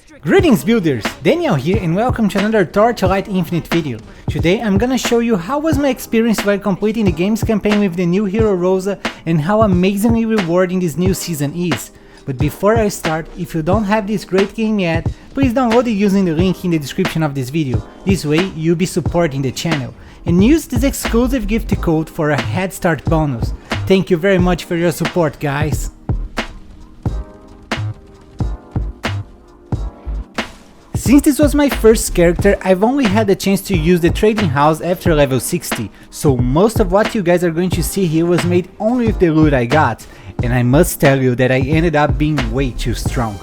Greetings builders, Daniel here and welcome to another Torchlight Infinite video. Today I'm gonna show you how was my experience while completing the game's campaign with the new Hero Rosa and how amazingly rewarding this new season is. But before I start, if you don't have this great game yet, please download it using the link in the description of this video. This way you'll be supporting the channel. And use this exclusive gift code for a head start bonus. Thank you very much for your support, guys. Since this was my first character, I've only had the chance to use the trading house after level 60, so most of what you guys are going to see here was made only with the loot I got, and I must tell you that I ended up being way too strong.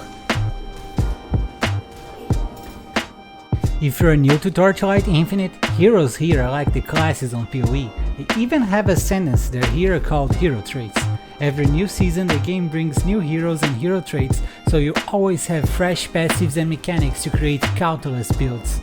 If you're new to Torchlight Infinite, heroes here are like the classes on PoE. They even have ascendants that are here called hero traits. Every new season the game brings new heroes and hero traits, so you always have fresh passives and mechanics to create countless builds.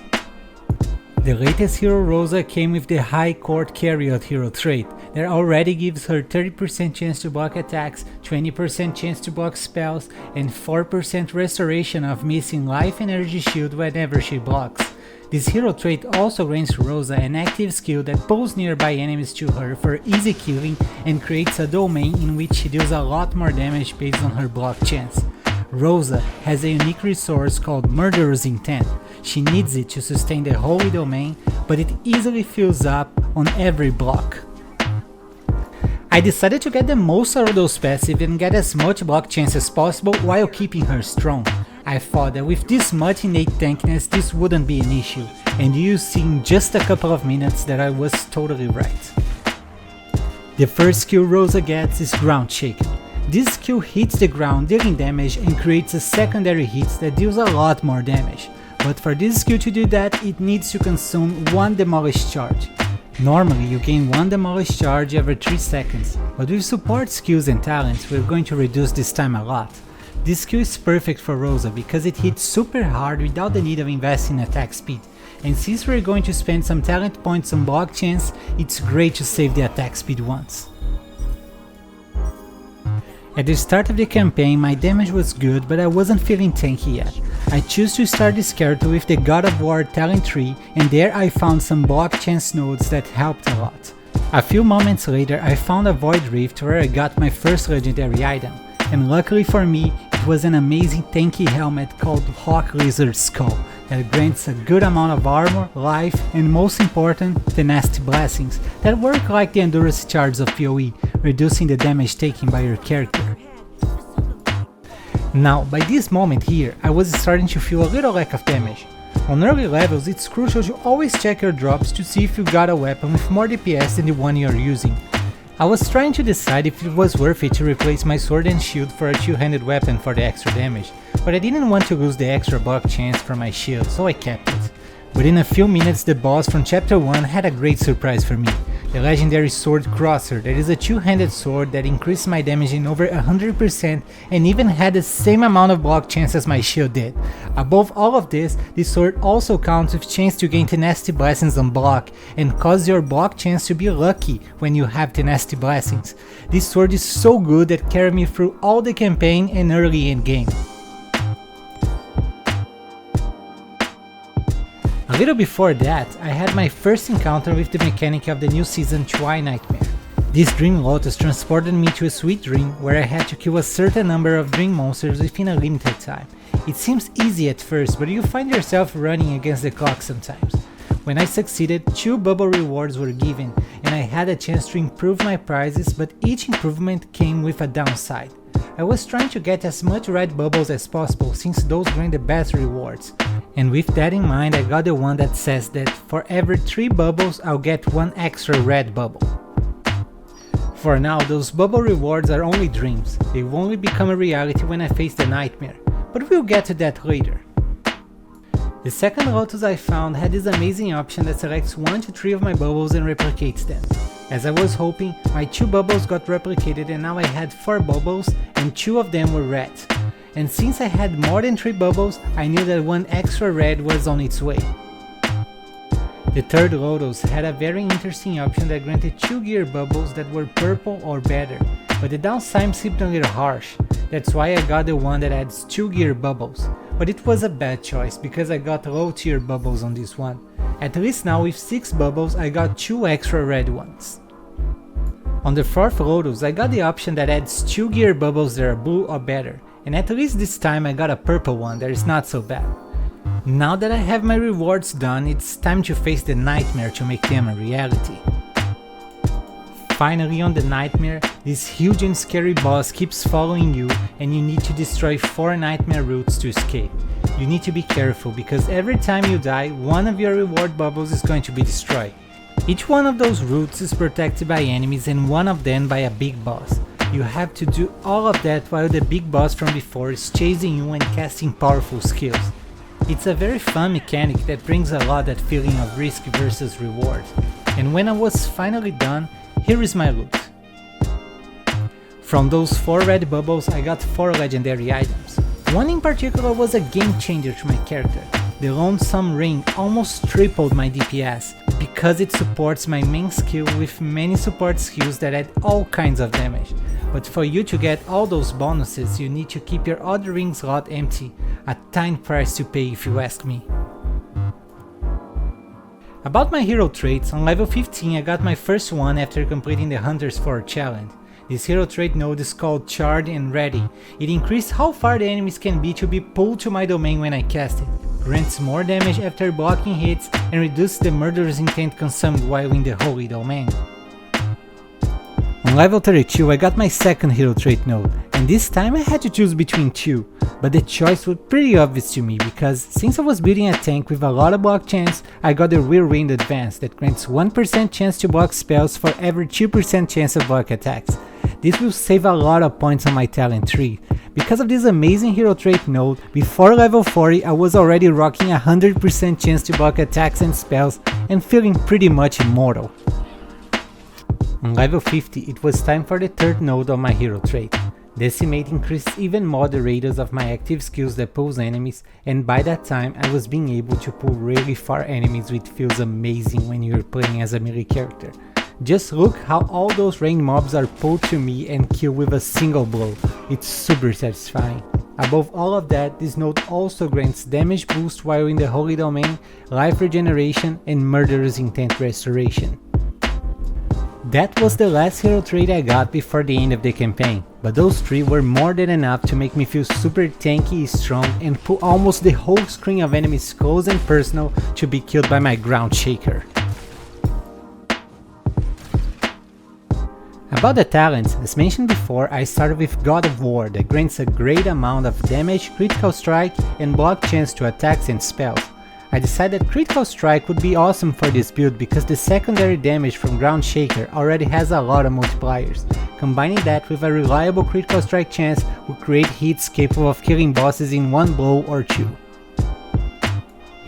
The latest Hero Rosa came with the High Court Chariot hero trait that already gives her 30% chance to block attacks, 20% chance to block spells, and 4% restoration of missing life and energy shield whenever she blocks. This hero trait also grants Rosa an active skill that pulls nearby enemies to her for easy killing and creates a domain in which she deals a lot more damage based on her block chance. Rosa has a unique resource called Murderous Intent. She needs it to sustain the holy domain, but it easily fills up on every block. I decided to get the most out of those passive and get as much block chance as possible while keeping her strong. I thought that with this much innate tankiness this wouldn't be an issue, and you'll see in just a couple of minutes that I was totally right. The first skill Rosa gets is Ground Shaken. This skill hits the ground dealing damage and creates a secondary hit that deals a lot more damage, but for this skill to do that it needs to consume one Demolish charge. Normally you gain one Demolish charge every 3 seconds, but with support skills and talents we're going to reduce this time a lot. This skill is perfect for Rosa because it hits super hard without the need of investing in attack speed, and since we're going to spend some talent points on block chance, it's great to save the attack speed once. At the start of the campaign my damage was good, but I wasn't feeling tanky yet. I chose to start this character with the God of War talent tree, and there I found some block chance nodes that helped a lot. A few moments later I found a Void Rift where I got my first legendary item, and luckily for me it was an amazing tanky helmet called Hawk Lizard Skull that grants a good amount of armor, life, and most important, Tenacity Blessings that work like the endurance charge of PoE, reducing the damage taken by your character. Now, by this moment here, I was starting to feel a little lack of damage. On early levels it's crucial to always check your drops to see if you got a weapon with more DPS than the one you are using. I was trying to decide if it was worth it to replace my sword and shield for a two-handed weapon for the extra damage, but I didn't want to lose the extra block chance from my shield, so I kept it. Within a few minutes the boss from chapter 1 had a great surprise for me, the legendary sword Crosser that is a two-handed sword that increased my damage in over 100% and even had the same amount of block chance as my shield did. Above all of this, this sword also counts with chance to gain Tenacity Blessings on block and causes your block chance to be lucky when you have Tenacity Blessings. This sword is so good that carried me through all the campaign and early in game. A little before that, I had my first encounter with the mechanic of the new season Twinightmare. This Dream Lotus transported me to a sweet dream where I had to kill a certain number of dream monsters within a limited time. It seems easy at first, but you find yourself running against the clock sometimes. When I succeeded, 2 bubble rewards were given, and I had a chance to improve my prizes, but each improvement came with a downside. I was trying to get as much red bubbles as possible since those grant the best rewards. And with that in mind I got the one that says that for every 3 bubbles I'll get 1 extra red bubble. For now those bubble rewards are only dreams, they will only become a reality when I face the nightmare, but we'll get to that later. The second Lotus I found had this amazing option that selects 1 to 3 of my bubbles and replicates them. As I was hoping, my 2 bubbles got replicated and now I had 4 bubbles and 2 of them were red. And since I had more than 3 bubbles, I knew that 1 extra red was on its way. The third Lotus had a very interesting option that granted 2 gear bubbles that were purple or better, but the downside seemed a little harsh. That's why I got the one that adds 2 gear bubbles, but it was a bad choice because I got low tier bubbles on this one. At least now with 6 bubbles I got 2 extra red ones. On the 4th Lotus I got the option that adds 2 gear bubbles that are blue or better, and at least this time I got a purple one that is not so bad. Now that I have my rewards done, it's time to face the Nightmare to make them a reality. Finally on the Nightmare, this huge and scary boss keeps following you and you need to destroy 4 Nightmare roots to escape. You need to be careful because every time you die, one of your reward bubbles is going to be destroyed. Each one of those roots is protected by enemies and one of them by a big boss. You have to do all of that while the big boss from before is chasing you and casting powerful skills. It's a very fun mechanic that brings a lot that feeling of risk versus reward. And when I was finally done, here is my loot. From those 4 red bubbles I got 4 legendary items. One in particular was a game changer to my character. The Lonesome Ring almost tripled my DPS because it supports my main skill with many support skills that add all kinds of damage. But for you to get all those bonuses you need to keep your other ring slot empty, a tiny price to pay if you ask me. About my hero traits, on level 15 I got my first one after completing the Hunters 4 challenge. This hero trait node is called Charred and Ready. It increases how far the enemies can be to be pulled to my domain when I cast it, grants more damage after blocking hits, and reduces the murderous intent consumed while in the Holy Domain. On level 32 I got my second hero trait node, and this time I had to choose between 2, but the choice was pretty obvious to me because since I was building a tank with a lot of block chance, I got the Whirlwind Advance that grants 1% chance to block spells for every 2% chance of block attacks. This will save a lot of points on my talent tree. Because of this amazing hero trait node, before level 40 I was already rocking 100% chance to block attacks and spells and feeling pretty much immortal. On level 50 it was time for the third node of my hero trait. Decimate increased even more the radius of my active skills that pulls enemies, and by that time I was being able to pull really far enemies, which feels amazing when you're playing as a melee character. Just look how all those ranged mobs are pulled to me and killed with a single blow. It's super satisfying. Above all of that, this node also grants damage boost while in the Holy Domain, life regeneration, and murderous intent restoration. That was the last hero trait I got before the end of the campaign, but those 3 were more than enough to make me feel super tanky, strong, and pull almost the whole screen of enemies close and personal to be killed by my ground shaker. About the talents, as mentioned before, I started with God of War that grants a great amount of damage, critical strike, and block chance to attacks and spells. I decided critical strike would be awesome for this build because the secondary damage from Ground Shaker already has a lot of multipliers. Combining that with a reliable critical strike chance would create hits capable of killing bosses in 1 blow or 2.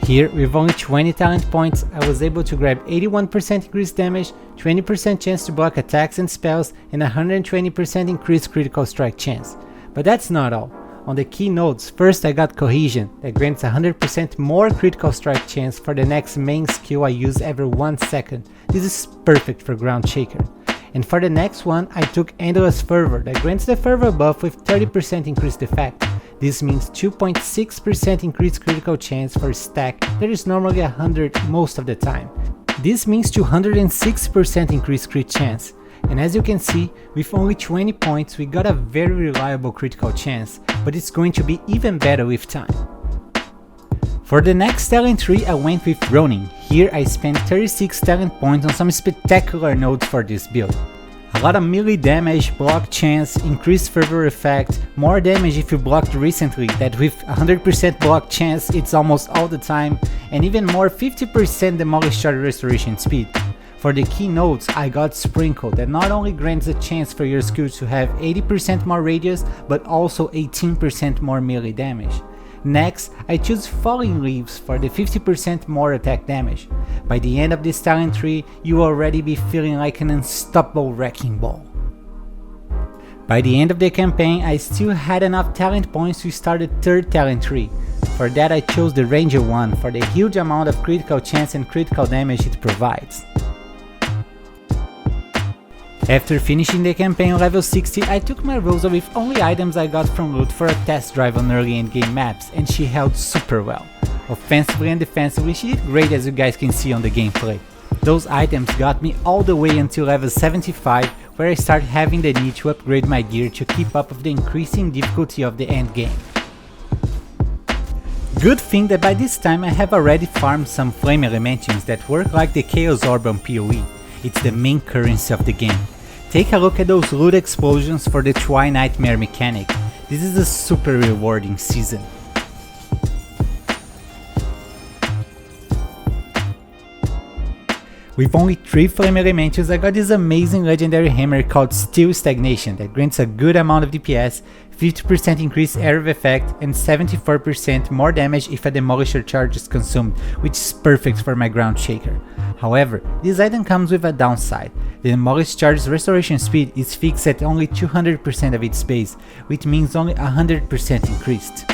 Here, with only 20 talent points, I was able to grab 81% increased damage, 20% chance to block attacks and spells, and 120% increased critical strike chance. But that's not all. On the key nodes, first I got Cohesion, that grants 100% more critical strike chance for the next main skill I use every 1 second. This is perfect for Ground Shaker. And for the next one, I took Endless Fervor, that grants the Fervor buff with 30% increased effect. This means 2.6% increased critical chance for a stack that is normally 100 most of the time. This means 206% increased crit chance. And as you can see, with only 20 points we got a very reliable critical chance, but it's going to be even better with time. For the next talent tree I went with Ronin. Here I spent 36 talent points on some spectacular nodes for this build. A lot of melee damage, block chance, increased fervor effect, more damage if you blocked recently, that with 100% block chance it's almost all the time, and even more 50% demolish charge restoration speed. For the key nodes I got Sprinkle, that not only grants a chance for your skill to have 80% more radius, but also 18% more melee damage. Next, I choose Falling Leaves for the 50% more attack damage. By the end of this talent tree, you will already be feeling like an unstoppable wrecking ball. By the end of the campaign, I still had enough talent points to start the third talent tree. For that I chose the Ranger one for the huge amount of critical chance and critical damage it provides. After finishing the campaign level 60, I took my Rosa with only items I got from loot for a test drive on early endgame maps, and she held super well. Offensively and defensively she did great, as you guys can see on the gameplay. Those items got me all the way until level 75, where I started having the need to upgrade my gear to keep up with the increasing difficulty of the endgame. Good thing that by this time I have already farmed some flame elementiums that work like the Chaos Orb on PoE. It's the main currency of the game. Take a look at those loot explosions for the Twinightmare mechanic. This is a super rewarding season. With only 3 flame elementals, I got this amazing legendary hammer called Steel Stagnation that grants a good amount of DPS, 50% increased area of effect, and 74% more damage if a demolisher charge is consumed, which is perfect for my ground shaker. However, this item comes with a downside. The demolished charge's restoration speed is fixed at only 200% of its base, which means only 100% increased.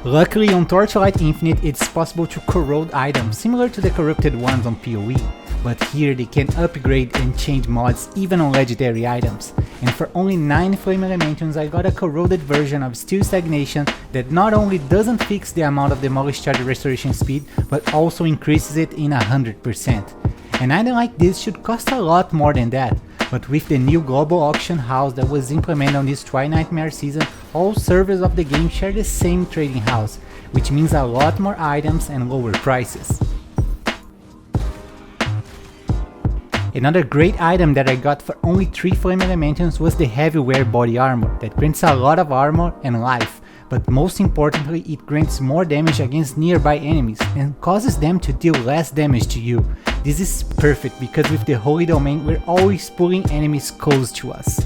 Luckily on Torchlight Infinite it's possible to corrode items similar to the corrupted ones on PoE, but here they can upgrade and change mods even on legendary items, and for only 9 flame elementals I got a corroded version of Steel Stagnation that not only doesn't fix the amount of demolished charge restoration speed, but also increases it in 100%. An item like this should cost a lot more than that, but with the new global auction house that was implemented on this Twinightmare season, all servers of the game share the same trading house, which means a lot more items and lower prices. Another great item that I got for only 3 flame elementals was the heavy wear body armor that grants a lot of armor and life, but most importantly it grants more damage against nearby enemies and causes them to deal less damage to you. This is perfect because with the Holy Domain we're always pulling enemies close to us.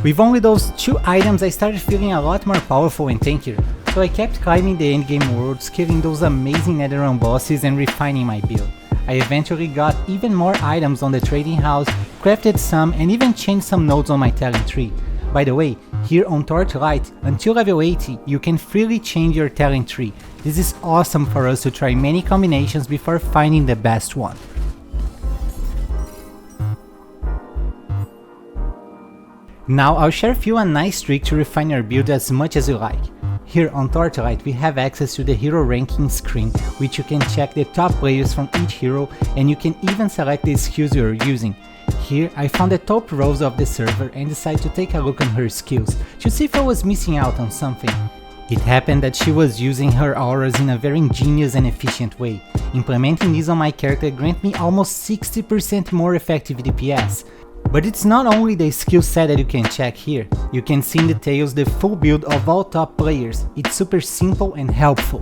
With only those 2 items I started feeling a lot more powerful and tankier, so I kept climbing the endgame worlds, killing those amazing Netherrealm bosses and refining my build. I eventually got even more items on the trading house, crafted some and even changed some nodes on my talent tree. By the way, here on Torchlight, until level 80 you can freely change your talent tree. This is awesome for us to try many combinations before finding the best one. Now I'll share with you a nice trick to refine your build as much as you like. Here on Torchlight we have access to the hero ranking screen, which you can check the top players from each hero and you can even select the skills you are using. Here I found the top Rosa of the server and decided to take a look on her skills to see if I was missing out on something. It happened that she was using her auras in a very ingenious and efficient way. Implementing this on my character grant me almost 60% more effective DPS. But it's not only the skill set that you can check here, you can see in details the full build of all top players. It's super simple and helpful.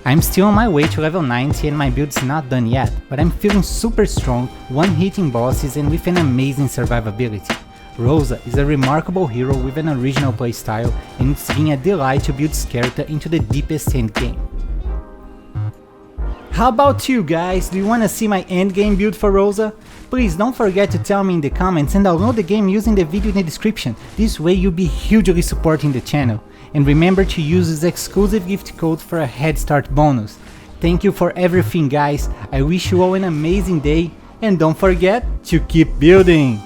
I'm still on my way to level 90 and my build's not done yet, but I'm feeling super strong, one-hitting bosses and with an amazing survivability. Rosa is a remarkable hero with an original playstyle and it's been a delight to build this character into the deepest endgame. How about you guys? Do you wanna see my endgame build for Rosa? Please don't forget to tell me in the comments and download the game using the video in the description. This way you'll be hugely supporting the channel. And remember to use this exclusive gift code for a head start bonus. Thank you for everything guys, I wish you all an amazing day and don't forget to keep building!